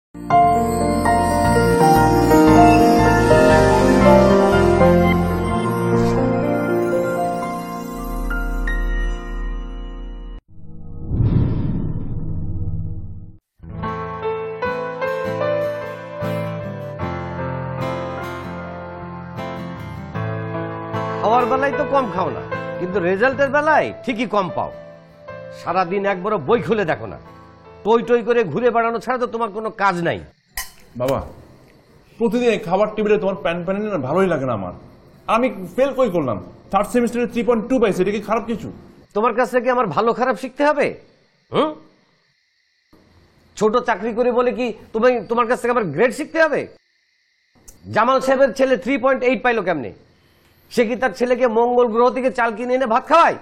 খাওয়ার বেলায় তো কম খাও না, কিন্তু রেজাল্টের বেলায় ঠিকই কম পাও। সারাদিন একবারও বই খুলে দেখো না, টই টই করে ঘুরে বেড়ানো ছাড়া তো তোমার কোনো কাজ নাই। বাবা, প্রতিদিন এই খাবার টেবিলে তোমার প্যান প্যান না ভালোই লাগে না আমার। আমি ফেল কই করলাম, থার্ড সেমিস্টারে 3.2 পাইছি, এটা কি খারাপ কিছু? তোমার কাছ থেকে আমার ভালো খারাপ শিখতে হবে? ছোট চাকরি করে বলে কি তোমার কাছ থেকে আমার গ্রেড শিখতে হবে? জামাল সাহেবের ছেলে 3.8 পাইলো কেমনে? সে কি তার ছেলেকে মঙ্গল গ্রহ থেকে চাল কিনে এনে ভাত খাওয়ায়?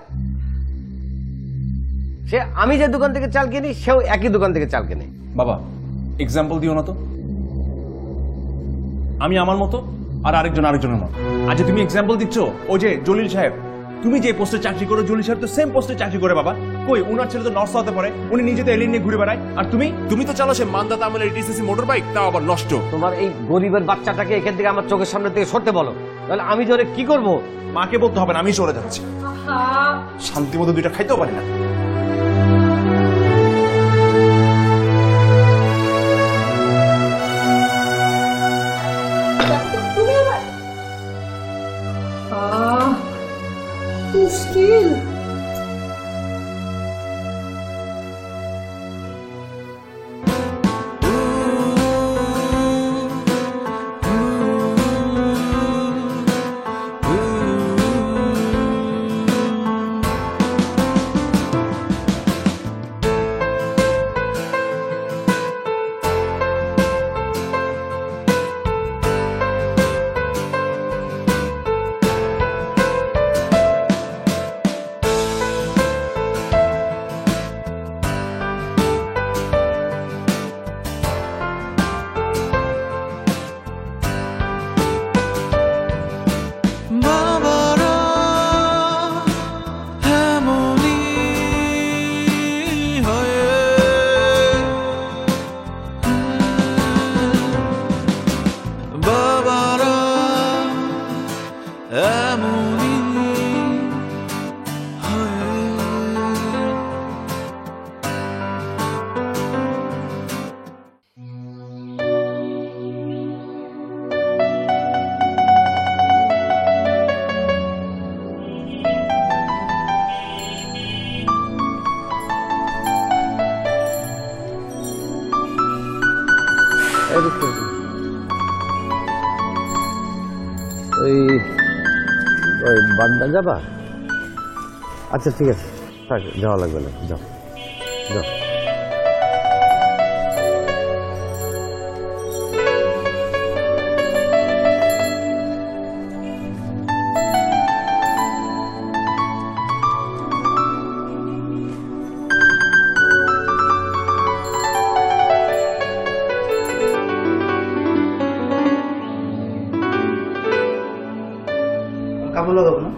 সে আমি যে দোকান থেকে চাল কিনি, সেও একই দোকান থেকে চাল কিনে। বাবা, এক্সাম্পল দিও না তো। আমি আমার মতো আর আরেকজন আরেকজনের মতো। আজ তুমি এক্সাম্পল দিচ্ছ, ওই যে জলিল সাহেব, তুমি যে পোস্টে চাকরি করো, জলিল সাহেব তো সেম পোস্টে চাকরি করে। বাবা কই, উনার ছেলে তো নর্থ সাউথে পড়ে, উনি নিজে তো এলিন নিয়ে ঘুরে বেড়ায়, আর তুমি তো চালো সে মান্দাতা আমলের টিসিসি মোটর বাইক, তাও আবার নষ্ট। তোমার এই গরিবের বাচ্চাটাকে এখান থেকে আমার চোখের সামনে থেকে সরতে বলো, তাহলে আমি ধরে কি করবো? মাকে বলতে হবে না, আমি সরে যাচ্ছি। শান্তি মতো দুইটা খাইতেও পারি না। মুশকিল। ওই বাড্ডা যাবা? আচ্ছা ঠিক আছে, থাক, যাওয়া লাগবে না, যাও যাও। কাপড় লাগাবো না?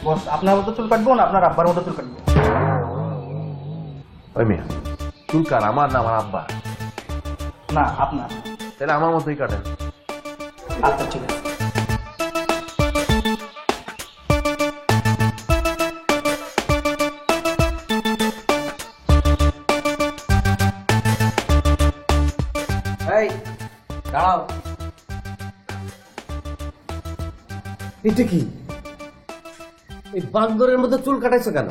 বস, আপনার মতো চুল কাটবো না আপনার আব্বার মতো চুল কাটবো? ওই মেয়ে, চুল কার? আমার না আমার আব্বা? না আপনার। তাহলে আমার মতোই কাটেন। আচ্ছা ঠিক আছে। এই দাঁড়াও, এটা কি? এই বান্দরের মধ্যে চুল কাটাইছো কেন?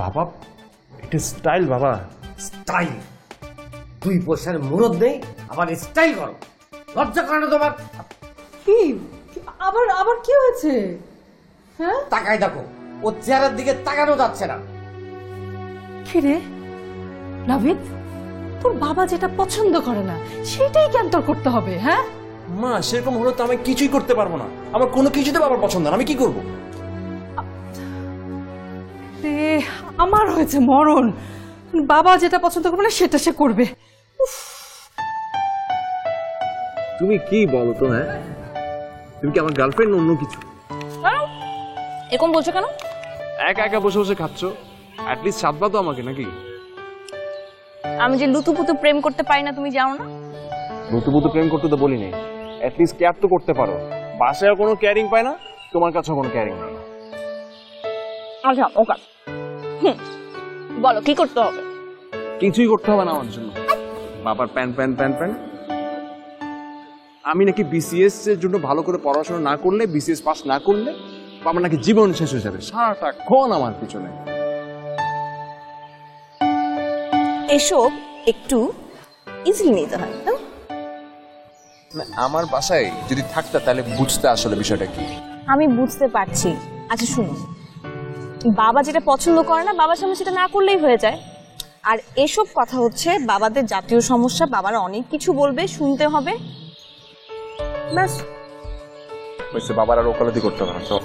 বাবা, এটা স্টাইল বাবা। স্টাইল? 2 পয়সার মুরদ নেই, আবার স্টাইল করো? লজ্জা করে না তোমার? কি আবার আবার কি হয়েছে? হ্যাঁ, তাকাই দেখো, ও চেহারার দিকে তাকানো যাচ্ছে না। কি রে নাভিদ, তোর বাবা যেটা পছন্দ করে না সেটাই কেন তোর করতে হবে? হ্যাঁ মা, সেরকম হলো তো আমি কিছুই করতে পারবো না। আমার কোনো কিছুতে বাবার পছন্দ না, আমি কি করবো? আমার হয়েছে মরণ, বাবা যেটা পছন্দ করবে না সেটা সে করবে। তুমি কি বলো তো? হ্যাঁ, তুমি কি আমার গার্লফ্রেন্ড অন্য কিছু? এরকম বলছো কেন? একা একা বসে বসে খাচ্ছ, অ্যাটলিস্ট সাতবা তো আমাকে নাকি? আমি যে লুতুপুতু প্রেম করতে পারি না তুমি জানো না? নতুন প্রেম করতে তো বলি নাই, অ্যাটলিস্ট কেয়ার তো করতে পারো। বাসায় কোনো কেয়ারিং পায় না, তোমার কাছেও কোনো কেয়ারিং নেই। আচ্ছা ওকা, বলো কি করতে হবে? কিছুই করতে হবে না আমার জন্য। বাবার প্যান প্যান প্যান প্যান। আমি নাকি বিসিএস এর জন্য ভালো করে পড়াশোনা না করলে, বিসিএস পাস না করলে আমার নাকি জীবন শেষ হয়ে যাবে। সারাটাক্ষণ আমার পিছনে। এসব একটু ইজিলি নিতে হয় তাই না? আমার বাসায় যদি থাকতা তাহলে বুঝতে আসলে বিষয়টা কি। আমি বুঝতে পারছি। আচ্ছা শুনো, বাবা যেটা পছন্দ করে না বাবার সামনে সেটা না করলেই হয়ে যায়। আর এসব কথা হচ্ছে বাবাদের জাতীয় সমস্যা, বাবারা অনেক কিছু বলবে, শুনতে হবে, ব্যাস। বাবার আর ওকালতি করতে হবে না। চল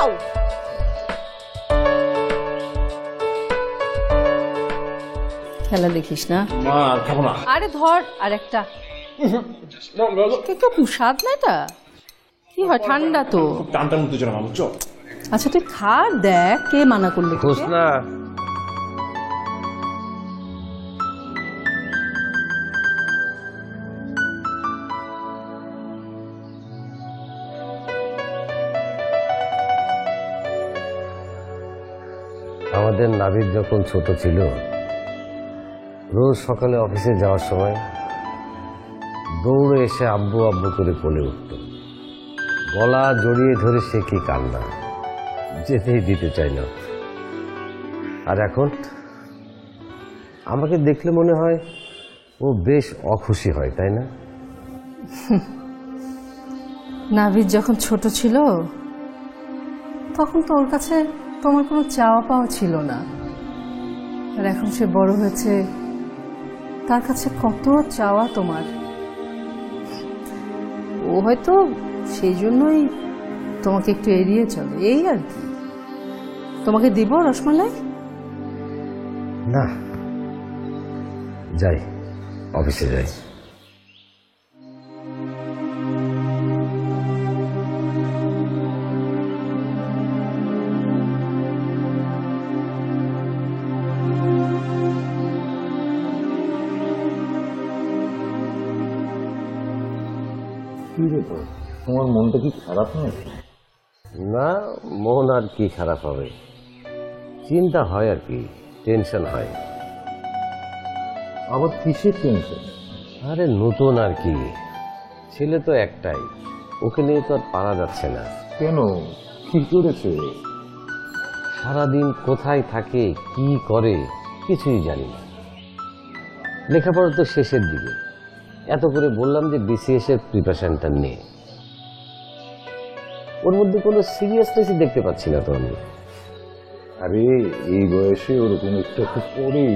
আউ! খেলা দেখিস না? মা খাবো না। আরে ধর আরেকটা। একটু স্বাদ না এটা? কি হয়, ঠান্ডা তো। টান টান উত্তেজনা মামু, চল। আচ্ছা তুই খা, দেখ কে মানা করলো তোকে? হোসনা, আমাদের নাবিদ যখন ছোট ছিল, রোজ সকালে অফিসে যাওয়ার সময় দৌড়ে এসে আব্বু আব্বু করে কোলে উঠত। গলা জড়িয়ে ধরে সে কি কান্না, যেতেই দিতে চাই না। আর এখন আমাকে দেখলে মনে হয় ও বেশ অখুশি হয়, তাই না? নাভিদ যখন ছোট ছিল তখন তো ওর কাছে তোমার কোনো চাওয়া পাওয়া ছিল না, আর এখন সে বড় হয়েছে, তার কাছে কত চাওয়া তোমার। ও হয়তো সেই জন্যই তোমাকে একটু এড়িয়ে চলে, এই আর কি। তোমাকে দিব রসমালাই? না, যাই, অফিসে যাই। তোমার মনটা কি খারাপ নয়? না, মন আর কি খারাপ হবে, চিন্তা হয় আর কি, টেনশন হয়। আবার কিসের টেনশন? আরে নতুন আর কি, ছেলে তো একটাই, ওকে নিয়ে তো আর পারা যাচ্ছে না। কেন, কি করেছে? সারাদিন কোথায় থাকে, কি করে, কিছুই জানি না। লেখাপড়া তো শেষের দিকে, এত করে বললাম যে বিসিএস এর প্রিপারেশনটা নে, ওর মধ্যে কোনো সিরিয়াসনেসই দেখতে পাচ্ছি না তো আমি। আরে এই বয়সে ওরকম একটা খুব পরে,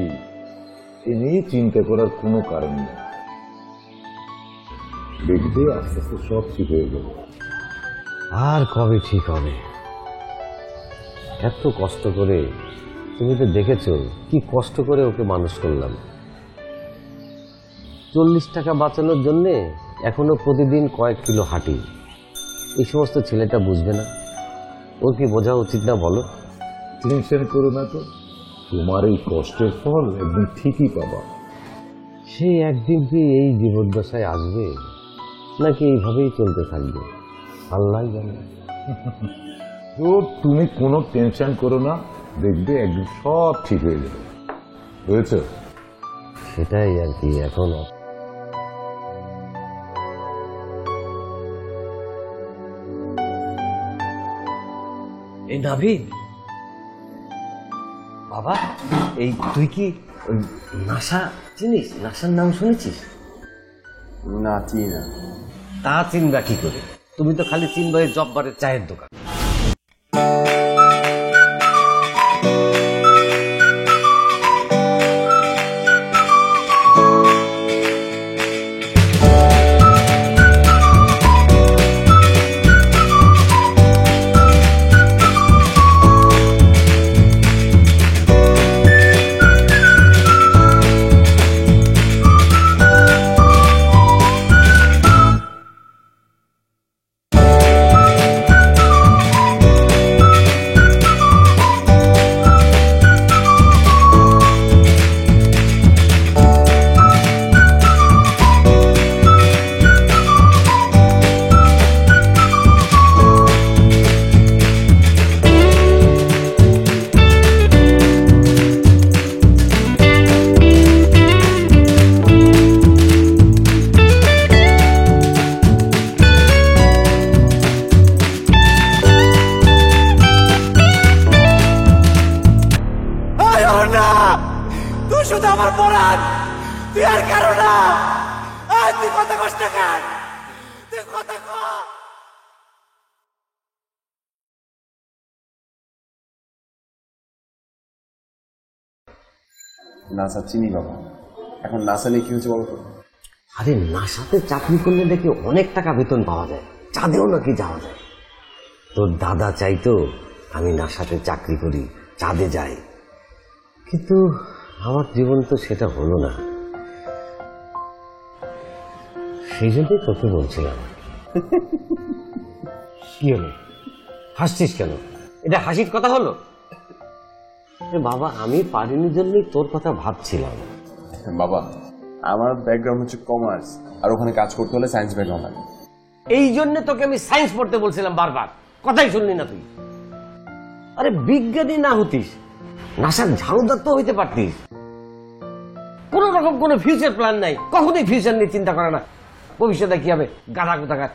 এ নিয়ে চিন্তা করার কোনো কারণ নেই। দেখবে আস্তে আস্তে সব ঠিক হয়ে যাবে। আর কবে ঠিক হবে? এত কষ্ট করে, তুমি তো দেখেছো কি কষ্ট করে ওকে মানুষ করলাম। 40 টাকা বাঁচানোর জন্যে এখনো প্রতিদিন কয়েক কিলো হাঁটি। এই সমস্ত ছেলেটা বুঝবে না? ওর কি বোঝা উচিত না বলো? টেনশন করো না তো, তোমার এই কষ্টের ফল একদিন ঠিকই পাবা। সেই একদিন কি এই জীবদ্দশায় আসবে, নাকি এইভাবেই চলতে থাকবে আল্লাহ জানে। তো তুমি কোনো টেনশন করো না, দেখবে একদিন সব ঠিক হয়ে যাবে, বুঝেছো? সেটাই আর কি। এখনো এই নাভিদ বাবা, এই তুই কি ওই নাসা চিনিস? নাসার নাম শুনেছিস? না, চিনি না। তা চিনবা কি করে? তুমি তো খালি চিনবা এই জব্বারের চায়ের দোকান। তুই আর কারো না। তুই কথা কষ্ট কার, তুই কথা ক। নাসা চিনি বাবা, এখন নাসা নিয়ে কি হচ্ছে বলো তো? আরে নাসাতে চাকরি করলে নাকি অনেক টাকা বেতন পাওয়া যায়, চাঁদেও নাকি যাওয়া যায়। তোর দাদা চাইতো আমি নাসাতে চাকরি করি, চাঁদে যাই, কিন্তু আমার জীবন তো সেটা হলো না। সেই জন্যই তোকে বলছিলাম। কি হলো, হাসছিস কেন? এটা হাসির কথা হলো? বাবা আমি পারিনি জন্যই তোর কথা ভাবছিলাম। বাবা আমার ব্যাকগ্রাউন্ড হচ্ছে কমার্স, আর ওখানে কাজ করতে হলে সায়েন্স ব্যাকগ্রাউন্ড লাগে। এই জন্য তোকে আমি সায়েন্স পড়তে বলছিলাম বারবার, কথাই শুনলি না তুই। আরে বিজ্ঞানী না হতিস, নাসার ঝাড়ুদার তো হইতে পারতিস। কোন রকম কোনো ফিউচার প্ল্যান নাই, কখনোই ফিউচার নিয়ে চিন্তা করে না, ভবিষ্যতে কি হবে, গাধা কোথাকার।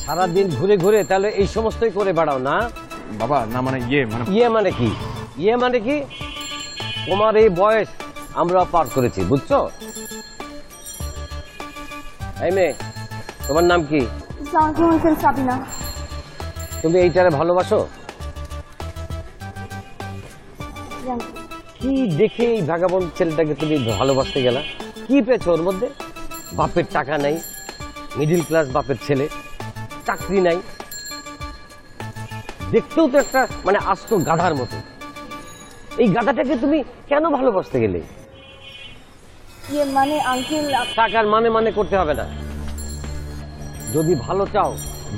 সারাদিন ঘুরে ঘুরে তাহলে এই সমস্তই করে বেড়াও না? বাবা না মানে ইয়ে মানে কি? ইয়ে মানে কি? তোমার এই বয়স আমরা পার করেছি, বুঝছো? এই মেয়ে, তোমার নাম কি? সাবিনা। তুমি এইটারে ভালোবাসো? কি দেখে এই ভাগাবন্দ ছেলেটাকে তুমি ভালোবাসতে গেলা? কি পেয়েছো ওর মধ্যে? বাপের টাকা নাই, মিডিল ক্লাস বাপের ছেলে, চাকরি নাই, দেখতেও তো একটা মানে আস্ত গাধার মতো। এই গাধাটাকে তুমি কেন ভালোবাসতে গেলে? মানে আঙ্কেল, টাকার মানে মানে করতে হবে না। যদি ভালো চাও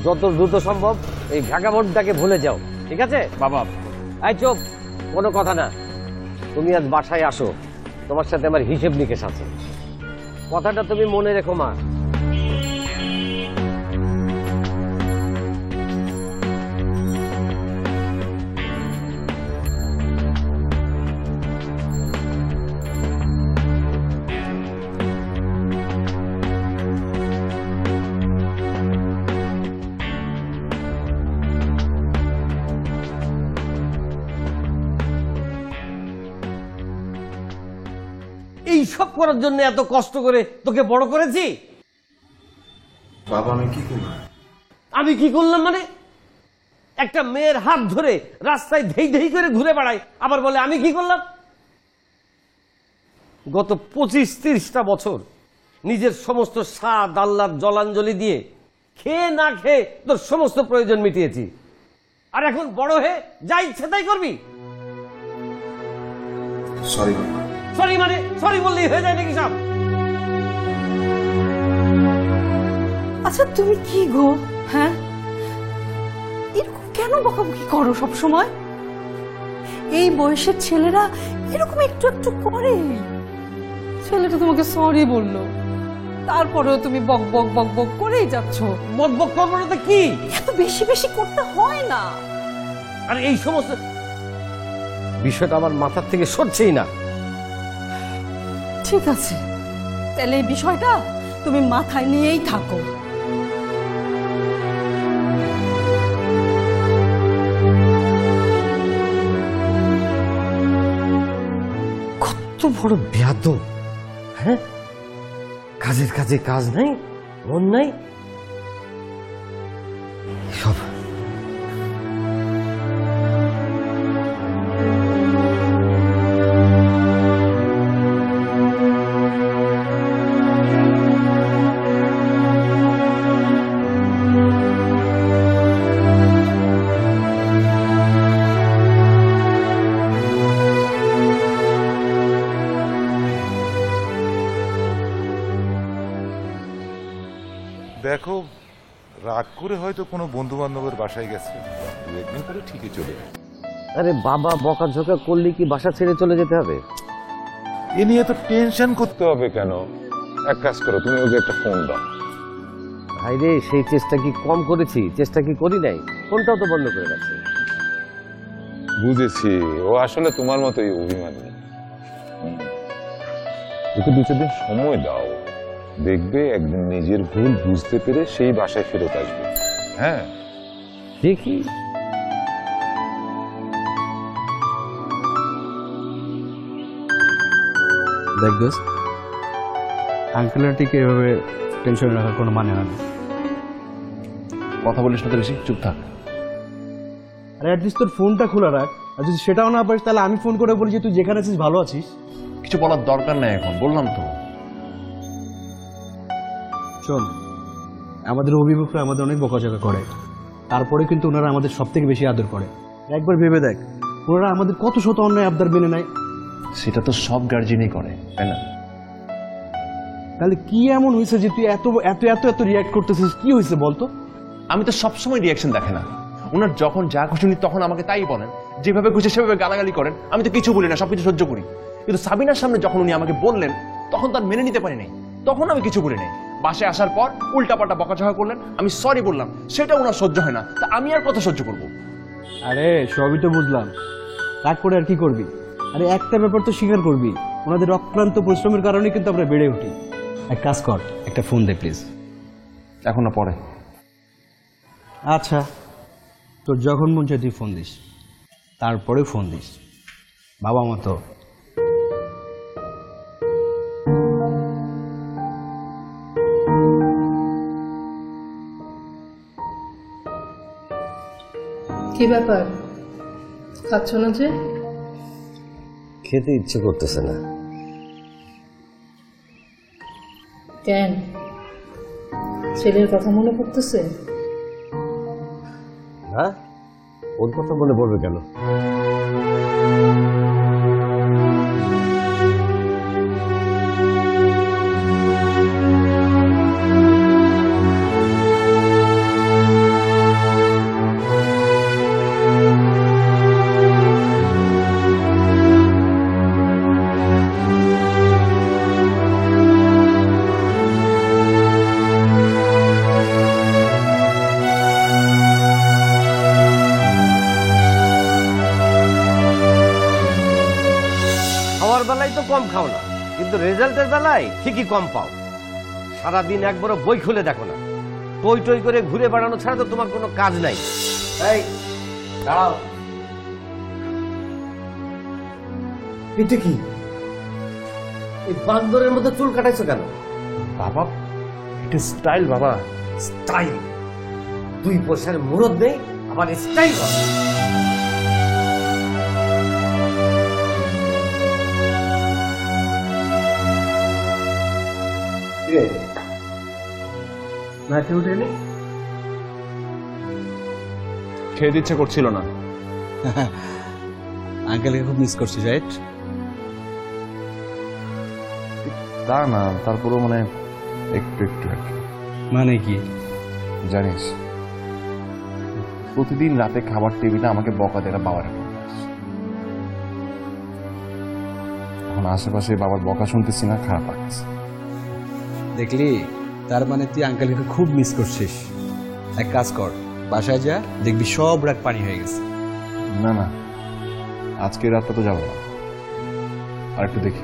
যত দ্রুত সম্ভব এই ভাগাবন্ডটাকে ভুলে যাও, ঠিক আছে? বাবা এই চুপ, কোনো কথা না। তুমি আজ বাসায় আসো, তোমার সাথে আমার হিসেব নিকেশ আছে। কথাটা তুমি মনে রেখো মা। এই সব করার জন্য এত কষ্ট করে তোকে বড় করেছি। বাবা আমি কি করলাম? আমি কি করলাম মানে? একটা মেয়ের হাত ধরে রাস্তায় ধেই ধেই করে ঘুরে বেড়াই, আবার বলে আমি কি করলাম? গত 25-30টা বছর নিজের সমস্ত স্বাদ আহ্লাদ জলাঞ্জলি দিয়ে খেয়ে না খেয়ে তোর সমস্ত প্রয়োজন মিটিয়েছি, আর এখন বড় হয়ে যা ইচ্ছে তাই করবি? সরি। সরি মানে সরি বললেই হয়ে যায় নাকি সব? আচ্ছা তুমি কি গো, হ্যাঁ এরকম কেন বকাবকি করো সব সময়? এই বয়সের ছেলেরা এরকম একটু একটু করে। ছেলেটা তোমাকে সরি বললো, তারপরেও তুমি বক বক বক বক করেই যাচ্ছ। বক বক করবো না তো কি? এত বেশি বেশি করতে হয় না। আর এই সমস্ত বিষয়টা আমার মাথার থেকে সরছেই না। ঠিক আছে, তাহলে এই বিষয়টা তুমি মাথায় নিয়েই থাকো। কত বড় বেয়াদব! হ্যাঁ, কাজের কাজে কাজ নাই, মন নাই সব। দেখো, রাগ করে হয়তো কোনো বন্ধু বান্ধবের বাসায় গেছে, দু একদিন পরে ঠিকই চলে যাবে। আরে বাবা, বকাঝকা করলে কি বাসা ছেড়ে চলে যেতে হবে? এ নিয়ে তো টেনশন করতে হবে কেন? এক কাজ করো, তুমি ওকে একটা ফোন দাও। ভাইরে, সেই চেষ্টা কি কম করেছি? চেষ্টা কি করি নাই? ফোনটাও তো বন্ধ করে রাখছে। বুঝেছি, ও আসলে তোমার মতোই অভিমানী। ওকে 2-4 দিন সময় দাও, দেখবে একদিন নিজের ভুল বুঝতে পেরে সেই বাসায় ফেরত আসবে। হ্যাঁ দেখি। দেখ দোস্ত, আঙ্কেল আন্টিকে এভাবে টেনশনে রাখার কোনো মানে হয় না। কথা বলিস না তো বেশি, চুপ থাক। আরে অ্যাটলিস্ট তোর ফোনটা খোলা রাখ, আর যদি সেটাও না পারিস তাহলে আমি ফোন করে বলি যে তুই যেখানে আছিস ভালো আছিস। কিছু বলার দরকার নাই এখন, বললাম তো। শোন, আমাদের অভিভাবকরা আমাদের অনেক বকাঝকা করে, তারপরে কিন্তু ওনারা আমাদের সব থেকে বেশি আদর করে। একবার ভেবে দেখ, ওনারা আমাদের কত শত অন্যায় আবদার মেনে নেয়। সেটা তো সব গার্জিয়ানই করে, তাই না? তাহলে কি এমন হয়েছে যে তুই এত এত এত এত রিয়াক্ট করতেছিস? কি হয়েছে বলতো? আমি তো সবসময় রিয়াকশন দেখে না। ওনার যখন যা খুশি উনি তখন আমাকে তাই বলেন, যেভাবে খুশি সেভাবে গালাগালি করেন। আমি তো কিছু বলি না, সবকিছু সহ্য করি। কিন্তু সাবিনার সামনে যখন উনি আমাকে বললেন তখন তার মেনে নিতে পারি নাই, তখন আমি কিছু বলি নাই। বাসায় আসার পর উল্টাপাল্টা বকাঝকা করলেন, আমি সরি বললাম, সেটা ওনার সহ্য হয় না। তা আমি আর কত সহ্য করব? আরে সবই তো বুঝলাম, রাগ করে আর কি করবি? আরে একটা ব্যাপার তো স্বীকার করবি, ওনাদের অক্লান্ত পরিশ্রমের কারণে কিন্তু আমরা বেড়ে উঠি। এক কাজ কর, একটা ফোন দে প্লিজ। এখন না, পরে। আচ্ছা, তোর যখন মন চায় তুই ফোন দিস, তারপরে ফোন দিস। বাবা মা তো। কি ব্যাপার, খাচ্ছ না যে? খেতে ইচ্ছে করতেছে না। কেন, ছেলের কথা মনে পড়তেছে? হ্যাঁ, ওর কথা মনে পড়বে কেন? খাওয়ার বেলায় তো কম খাও না, কিন্তু রেজাল্টের বেলায় ঠিকই কম পাও। সারাদিন একবারও বই খুলে দেখো না, টই টই করে ঘুরে বেড়ানো ছাড়া তো তোমার কোনো কাজ নাই। এই দাঁড়াও, এটা কি? এই বান্দরের মতো চুল কাটাইছো কেন? বাবা, এটা স্টাইল বাবা। স্টাইল? 2 পয়সার মুরদ নেই, আবার স্টাইল? না খেয়ে উঠেনি? খেয়ে দিচ্ছে করছিল না। আঙ্কেলকে খুব মিস করছিস, রাইট? তা না, তারপরেও মানে একটু একটু আর কি। মানে কি? জানিস, প্রতিদিন রাতে খাবার টেবিলে আমাকে বকা দেয় বাবার। এখন আশেপাশে বাবার বকা শুনতেছি না, খারাপ লাগছে। দেখলি, তার মানে তুই আঙ্কেলকে খুব মিস করছিস। এক কাজ কর, বাসায় যা, দেখবি সব রাত পানি হয়ে গেছে। না না, আজকের রাতটা তো যাবো না, আর একটু দেখি।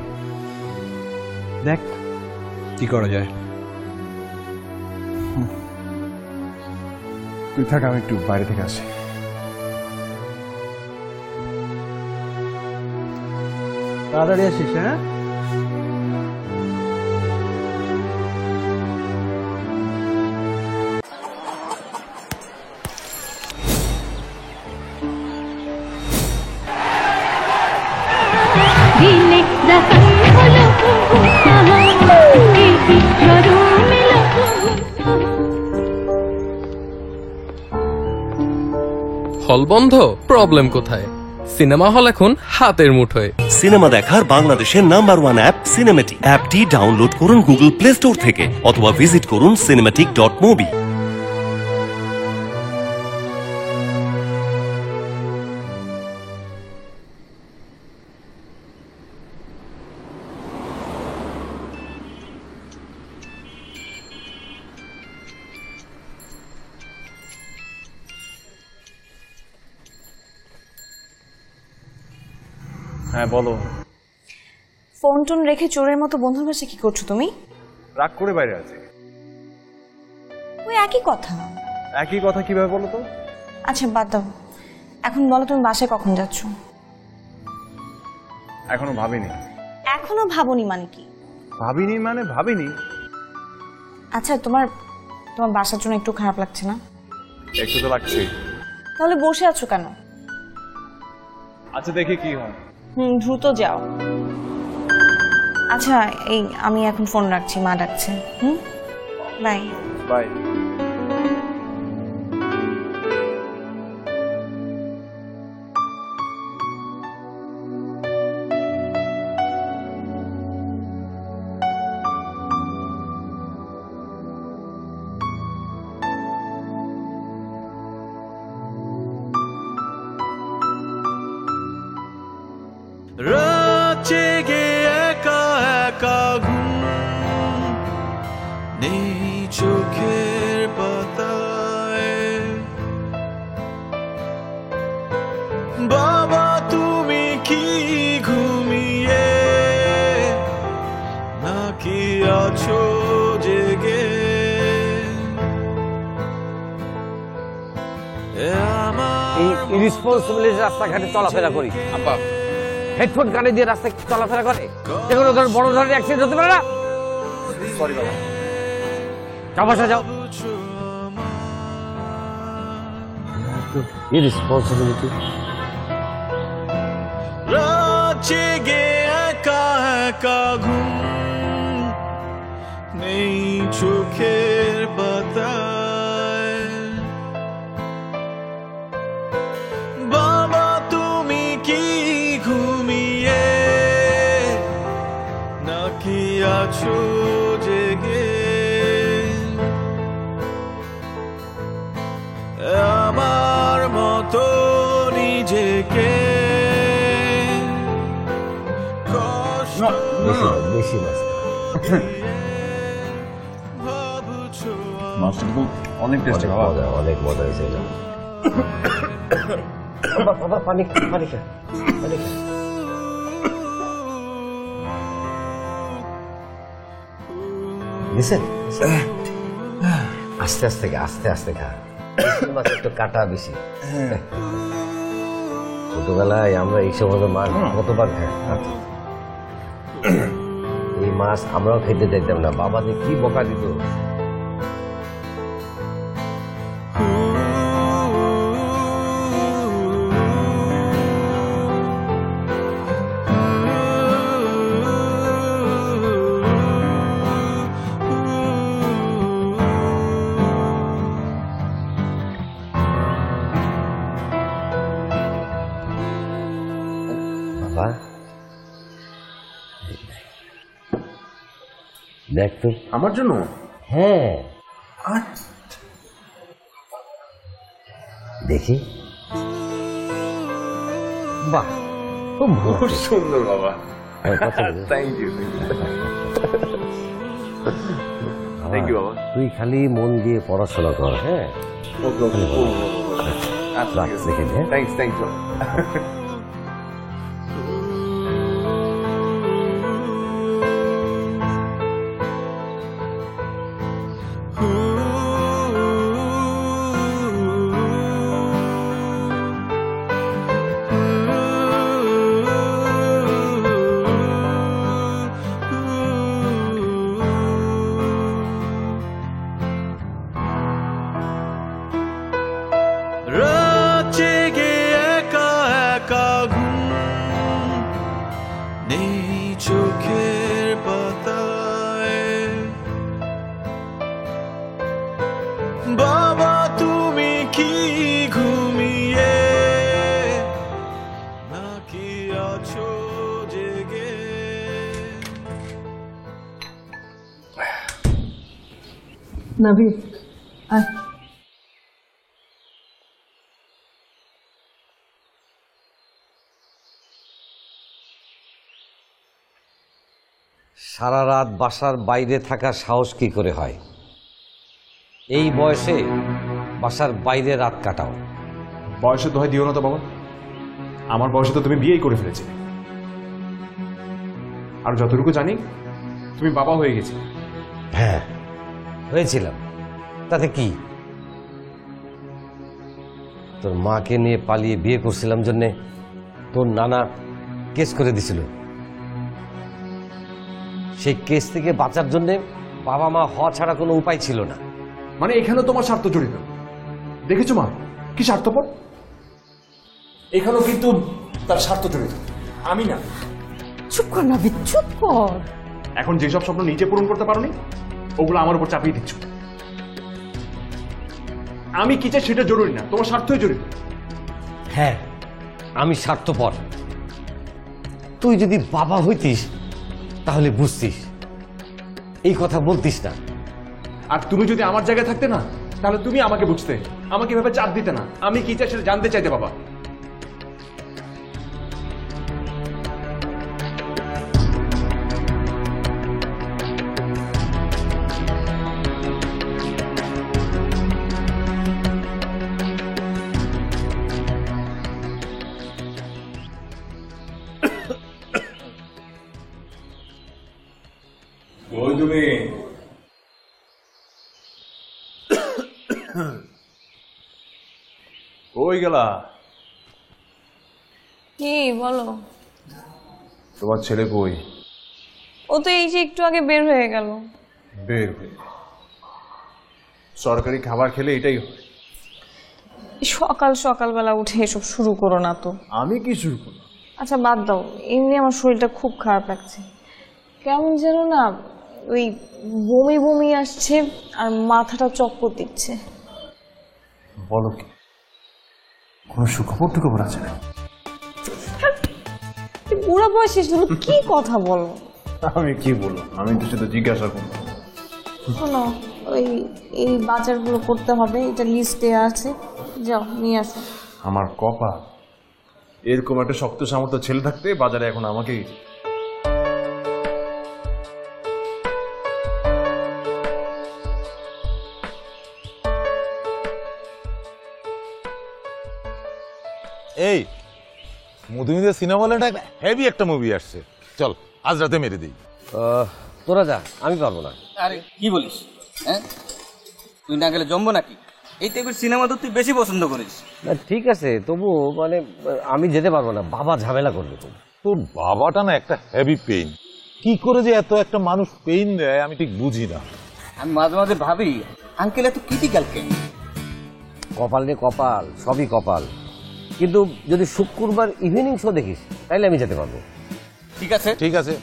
দেখ কি করা যায়। তুই থাক, আমি একটু বাইরে থেকে আসি। তাড়াতাড়ি আসিস, হ্যাঁ? দিলে যখন হলো এই জরুমেলো হল বন্ধ, প্রবলেম কোথায়? সিনেমা হল এখন হাতের মুঠোয়। সিনেমা দেখার বাংলাদেশের নাম্বার 1 অ্যাপ সিনেমেটিক। অ্যাপটি ডাউনলোড করুন গুগল প্লে স্টোর থেকে অথবা ভিজিট করুন cinematic.mobi। হ্যাঁ বলো। ফোন টোন রেখে চোরের মতো বন্ধুর পাশে কি করছো তুমি? রাগ করে বাইরে আছে। ওই একই কথা। একই কথা কিভাবে বলো তো? আচ্ছা বাদ দাও, এখন বলো তুমি বাসায় কখন যাচ্ছ? এখনো ভাবিনি। এখনো ভাবনি মানে কি? ভাবিনি মানে ভাবিনি। আচ্ছা, তোমার বাসার জন্য একটু খারাপ লাগছে না? একটু তো লাগছে। তাহলে বসে আছো কেন? আচ্ছা দেখি কি হয়। দ্রুত যাও। আচ্ছা এই আমি এখন ফোন রাখছি, মা ডাকছে। Bye bye. রাত জেগে একা একা ঘুম নেই চোখের পাতায়। বাবা তুমি কি ঘুমিয়ে নাকি আছো জেগে? এই ইরেসপন্সিবিলিটি রাস্তাঘাটে চলাফেরা করি। আব্বা হেডফোন কানে দিয়ে রাস্তায় চলাফেরা করে, যে কোনো ধরনের বড় ধরনের অ্যাক্সিডেন্ট হতে পারে না। সরি বাবা। যাও বাসা যাও। ইরেসপন্সিবিলিটি। জেগে একা একা ঘুম নেই চোখের পাতায়। বাবা তুমি কি ঘুমিয়ে নাকি আছো জেগে? আমার মতো নিজেকে বেশি মাছ মাছটা তো অনেক টেস্টি বাবা। অনেক মজা হয়েছে এটা। বাবা পানি পানি খা, পানি খা। আস্তে আস্তে খা, আস্তে আস্তে খা। মাছ একটু কাটা বেশি। ছোটবেলায় আমরা এই সময় মাছ কতবার খাই। এই মাছ আমরাও খেতে চাইতাম না, বাবা যে কি বকা দিত। বাবা দেখ তো। আমার জন্য? হ্যাঁ দেখি। বাহ খুব খুব সুন্দর বাবা। Thank you. থ্যাংক ইউ বাবা। তুই খালি মন দিয়ে পড়াশোনা কর। হ্যাঁ রাখ, দেখে নে। Thanks thanks. রাত জেগে একা একা ঘুম নেই চোখের পাতায়। বাবা তুমি কি ঘুমিয়ে নাকি আছো জেগে? নাবিদ আয়। সারা রাত বাসার বাইরে থাকার সাহস কি করে হয়? এই বয়সে বাসার বাইরে রাত কাটাও। বয়সে দোহাই দিও না তো বাবা, আমার বয়সে তো তুমি বিয়েই করে ফেলেছিলে। আর যতটুকু জানি তুমি বাবা হয়ে গেছে। হ্যাঁ হয়েছিলাম, তাতে কি? তোর মাকে নিয়ে পালিয়ে বিয়ে করছিলাম জন্যে তোর নানা কেস করে দিছিল। সেই কেস থেকে বাঁচার জন্যে বাবা মা হওয়া ছাড়া কোনো উপায় ছিল না। মানে এখানেও তোমার স্বার্থ জড়িত। দেখেছো মা কি স্বার্থপর? এখানেও কিন্তু তার স্বার্থ জড়িত, আমি না। চুপ কর নাবিদ, চুপ কর। এখন যেসব স্বপ্ন নিজে পূরণ করতে পারোনি ওগুলো আমার উপর চাপিয়ে দিচ্ছ। আমি কি চাই সেটা জরুরি না, তোমার স্বার্থই জরুরি। হ্যাঁ আমি স্বার্থপর। তুই যদি বাবা হইতিস তাহলে বুঝতিস, এই কথা বলতিস না। আর তুমি যদি আমার জায়গায় থাকতে না তাহলে তুমি আমাকে বুঝতে, আমাকে এভাবে চাপ দিতে না। আমি কি চাই সেটা জানতে চাইতে বাবা। ওই তুমি কই গেলা? কি বলো? তোমার ছেলে কই? ও তো এই যে একটু আগে বের হয়ে গেল। বের হয়ে? সরকারি খাবার খেলে এটাই হয়। সকাল সকালবেলা উঠে এসব শুরু করো না তো। আমি কি শুরু করলাম? আচ্ছা বাদ দাও, এমনি আমার শরীরটা খুব খারাপ লাগছে, কেমন যেন না ওই বমি বমি আসছে আর মাথাটা চক্কর দিচ্ছে। বলো কি, কোনো সুখবর টুখবর আছে না? বুড়া বয়সে শুধু কি কথা বলো? আমি কি বললাম? আমি তো শুধু জিজ্ঞাসা করলাম। শোনো, ওই এই বাজারগুলো করতে হবে, এটা লিস্টে আছে, যাও নিয়ে আসো। আমার কপাল, এরকম একটা শক্ত সামর্থ্য ছেলে থাকতে বাজারে এখন আমাকেই। এই মধুমিতা সিনেমা হলে একটা হেভি একটা মুভি আসছে, চল আজ রাতে মেরে দিই। তোরা যা, আমি পারবো না। আরে কি বলিস? হ্যাঁ, তুই না গেলে জমবো নাকি? এই টাইপের সিনেমা তো তুই বেশি পছন্দ করিস। না ঠিক আছে, তবু মানে আমি যেতে পারবো না, বাবা ঝামেলা করবে খুব। তোর বাবাটা না একটা হেভি পেইন, কি করে যে এত একটা মানুষ পেইন দেয় আমি ঠিক বুঝি না। আমি মাঝে মাঝে ভাবি আঙ্কেল এত ক্রিটিক্যাল কেন? কপাল রে কপাল, সবই কপাল। কিন্তু যদি শুক্রবার ইভিনিং শো দেখিস তাহলে আমি যেতে পারবো। ঠিক আছে ঠিক আছে,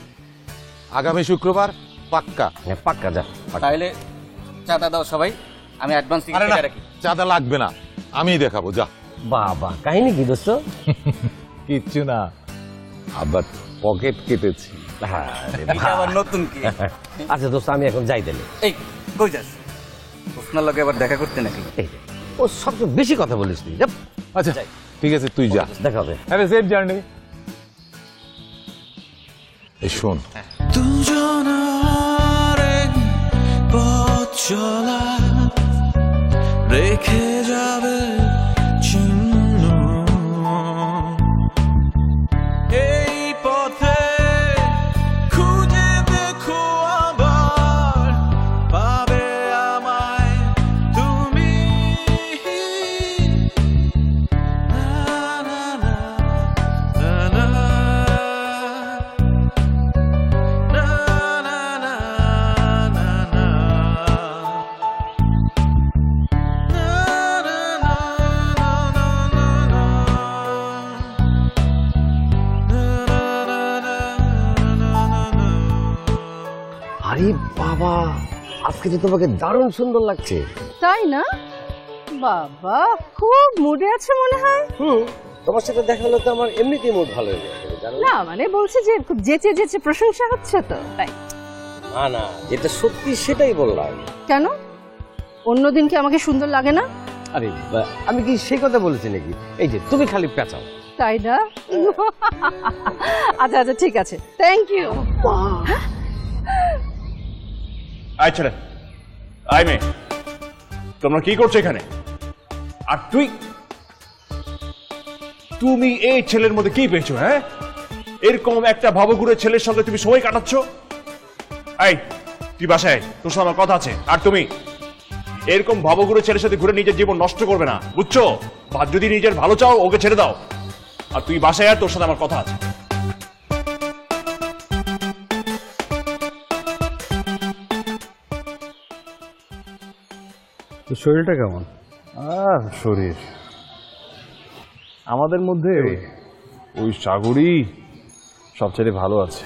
আগামী শুক্রবার পাক্কা। হ্যাঁ পাক্কা, যা পাক্কা। তাহলে চাঁদা দাও সবাই, আমি অ্যাডভান্স আরে না, টিকিট রাখি। চাঁদা লাগবে না, আমিই দেখাবো, যা। বাবা কাহিনী কি দোস্ত? কিচ্ছু না, আবার পকেট কেটেছি। হ্যাঁ রে এটা ভাই। আবার নতুন কি? আচ্ছা দোস্ত, আমি এখন যাই তাহলে। এই কই যাস? প্রশ্নের লগে আবার দেখা করতে নাকি? এই যে, ও সবচেয়ে বেশি কথা বলিস তুই। যা, আচ্ছা ঠিক আছে, তুই যা, দেখা হবে। আরে সেফ জার্নি। এই শোন, দুজনের পথ চলা রেখে যাবে চিহ্ন, এই পথে খুঁজে দেখো আবার পাবে আমায় তুমি। না না না না না na na na na na আরে বাবা, আজকে তো তোমাকে দারুণ সুন্দর লাগছে। তাই না? বাবা খুব মুডে আছে মনে হয়। তোমার সাথে দেখা হলে তো আমার এমনিতেই মুড ভালো হয়ে যাবে, জানো না? না মানে বলছি যে খুব যেচে যেচে প্রশংসা হচ্ছে তো তাই। না না, যেটা সত্যি সেটাই বললাম। কেন, অন্যদিন কি আমাকে সুন্দর লাগে না? আরে আমি কি সেই কথা বলেছি নাকি? এই যে তুমি খালি পেঁচাও। তাই না? আচ্ছা আচ্ছা ঠিক আছে, থ্যাংক ইউ। আয় ছেলে, আয় মেয়ে, তোমরা কি করছো এখানে? আর তুমি এই ছেলের মধ্যে কি পেয়েছো? হ্যাঁ, এরকম একটা ভবঘুরে ছেলের সঙ্গে তুমি সময় কাটাচ্ছ? এই তুই বাসায়, তোর সাথে আমার কথা আছে। আর তুমি এরকম ভবঘুরে ছেলের সাথে ঘুরে নিজের জীবন নষ্ট করবে না, বুঝছো? বা যদি নিজের ভালো চাও ওকে ছেড়ে দাও। আর তুই বাসায়, আর তোর সাথে আমার কথা আছে। তো শরীরটা কেমন? আর শরীর, আমাদের মধ্যে ওই সাগরই সবচেয়ে ভালো আছে।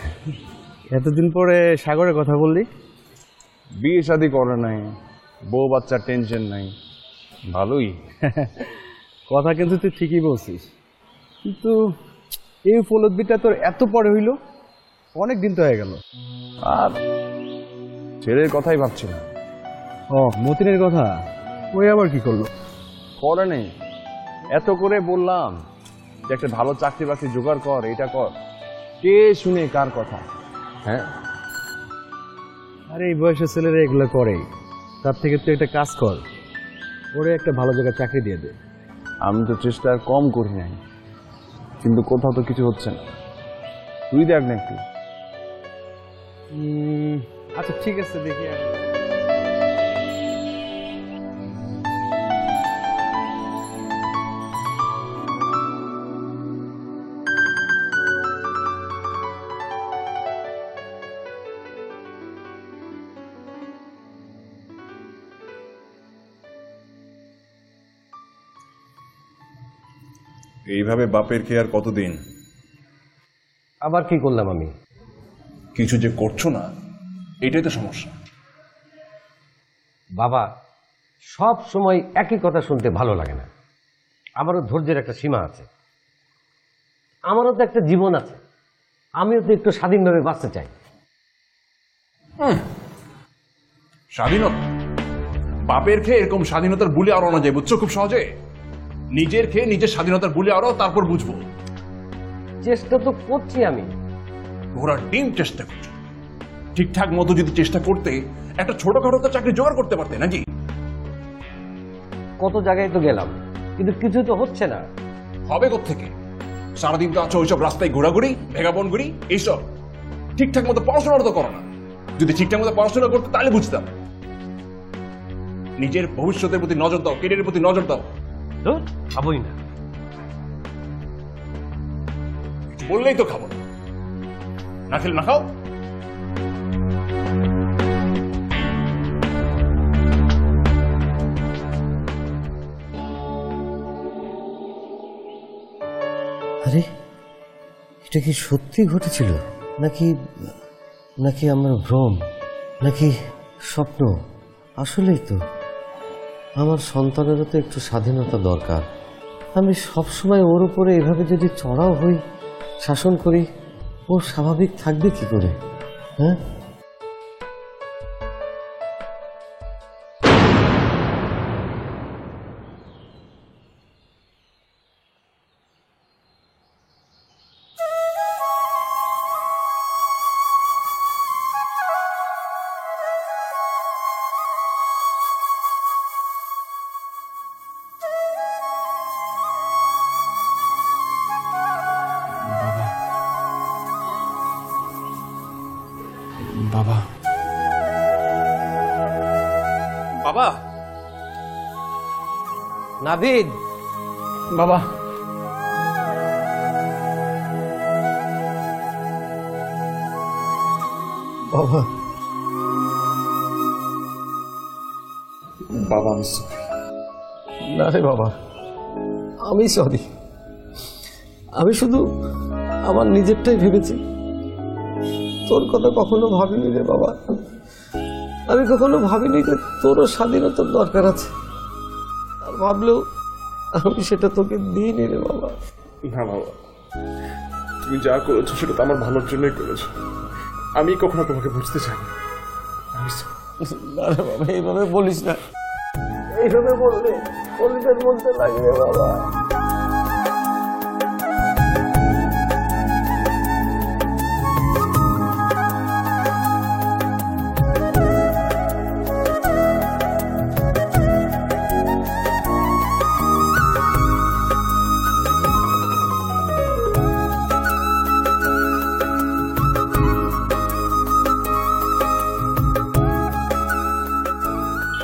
এতদিন পরে সাগরের কথা বললি? বিয়ে শাদী করে নাই, বউ বাচ্চার টেনশন নাই, ভালোই। কথা কিন্তু তুই ঠিকই বলছিস, কিন্তু এই উপলব্ধিটা তোর এত পরে হইল? অনেক দিন তো হয়ে গেল। আর ছেলের কথাই ভাবছি না। ও মতিনের কথা, ওই আবার কি করলো? করে নেই, এত করে বললাম যে একটা ভালো চাকরি বাকরি জোগাড় কর, এটা কর, কে শুনে কার কথা? হ্যাঁ, আরে এই বয়সের ছেলেরা এগুলো করে, তার থেকে তুই একটা কাজ কর, ওরে একটা ভালো জায়গায় চাকরি দিয়ে দে। আমি তো চেষ্টা আর কম করি নাই, কিন্তু কোথাও তো কিছু হচ্ছে না। তুই দেখ না একটু। আচ্ছা ঠিক আছে, দেখি। এইভাবে বাপের খেয়ে আর কতদিন? আবার কি করলাম আমি? কিছু যে করছো না, এটাই তো সমস্যা। বাবা, সব সময় একই কথা শুনতে ভালো লাগে না। আমারও ধৈর্যের একটা সীমা আছে, আমারও তো একটা জীবন আছে, আমিও তো একটু স্বাধীনভাবে বাঁচতে চাই। স্বাধীনতা? বাপের খেয়ে এরকম স্বাধীনতার বুলি আরো না যায়, বুঝছো? খুব সহজে নিজের খেয়ে নিজের স্বাধীনতার বুলি আরো, তারপর বুঝবো। চেষ্টা তো করছি আমি। ঘোড়ার ডিম চেষ্টা করছো। ঠিকঠাক মতো যদি চেষ্টা করতে একটা ছোটখাটো তো চাকরি জোগাড় করতে পারতে নাকি? কত জায়গায় তো গেলাম, কিন্তু কিছু তো হচ্ছে না। হবে কোত্থেকে? সারাদিন তো আছো ওইসব রাস্তায় ঘোরাঘুরি, ভেগাবন ঘুরি, এইসব। ঠিকঠাক মতো পড়াশোনা তো করো না। যদি ঠিকঠাক মতো পড়াশোনা করতে তাহলে বুঝতাম। নিজের ভবিষ্যতের প্রতি নজর দাও, কেরিয়ারের প্রতি নজর দাও। খাবোই না। কিছু বললেই তো খাবো না। না খেলে না খাও। আরে, এটা কি সত্যি ঘটেছিল নাকি নাকি আমার ভ্রম, নাকি স্বপ্ন? আসলেই তো আমার সন্তানেরও তো একটু স্বাধীনতা দরকার। আমি সবসময় ওর উপরে এভাবে যদি চড়াও হই, শাসন করি, ও স্বাভাবিক থাকবে কি করে? হ্যাঁ, বাবা, বাবা, নাভিদ, বাবা, বাবা, বাবা আমি সরি। না রে বাবা, আমি সরি। আমি শুধু আমার নিজেরটাই ভেবেছি, তোর কথা কখনো ভাবিনি রে বাবা। আমি কখনো ভাবিনি যে তোরও স্বাধীনতার দরকার আছে, আর ভাবলেও আমি সেটা তোকে দিইনি রে বাবা। না বাবা, তুমি যা করেছো সেটা তো আমার ভালোর জন্যই করেছো। আমি কখনো তোমাকে বুঝতে চাই না। আমি sorry। না রে বাবা, এইভাবে বলিস না। এইভাবে বললে কলিজার মধ্যে লাগে বাবা।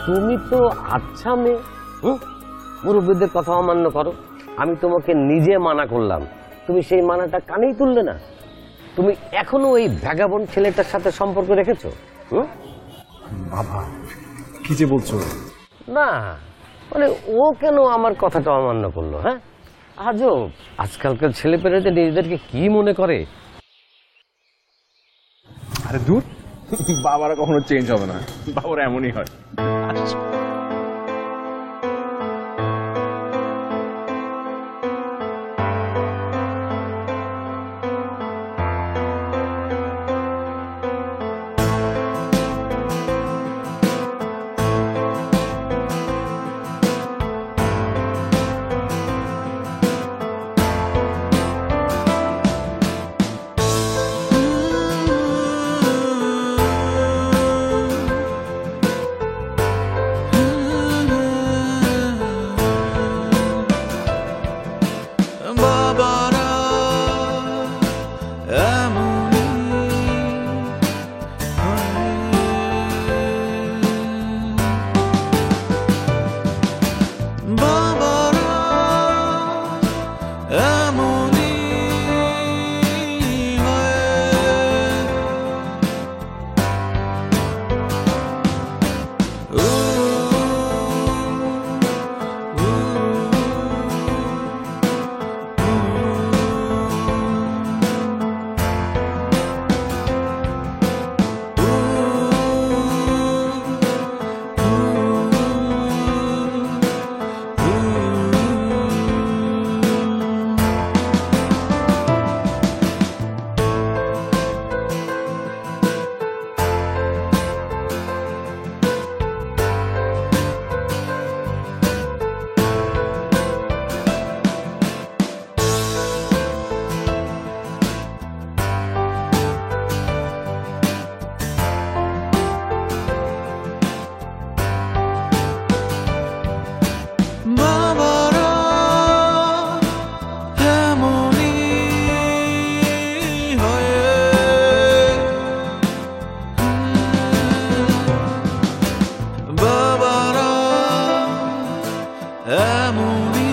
তুমি তো আচ্ছা মেয়ে, মুরব্বীদের কথা অমান্য করো। আমি তোমাকে নিজে মানা করলাম, তুমি সেই মানাটা কানেই তুললে না। তুমি এখনো ওই ভ্যাগাবন ছেলেটার সাথে সম্পর্ক রেখেছো? বাবা কি যে বলছো? না মানে ও কেন আমার কথাটা অমান্য করলো? হ্যাঁ, আজও আজকালকার ছেলেপেলেদের নিজেদেরকে কি মনে করে। আরে দূর, বাবারা কখনো চেঞ্জ হবে না, বাবারা এমনই হয়। এমনই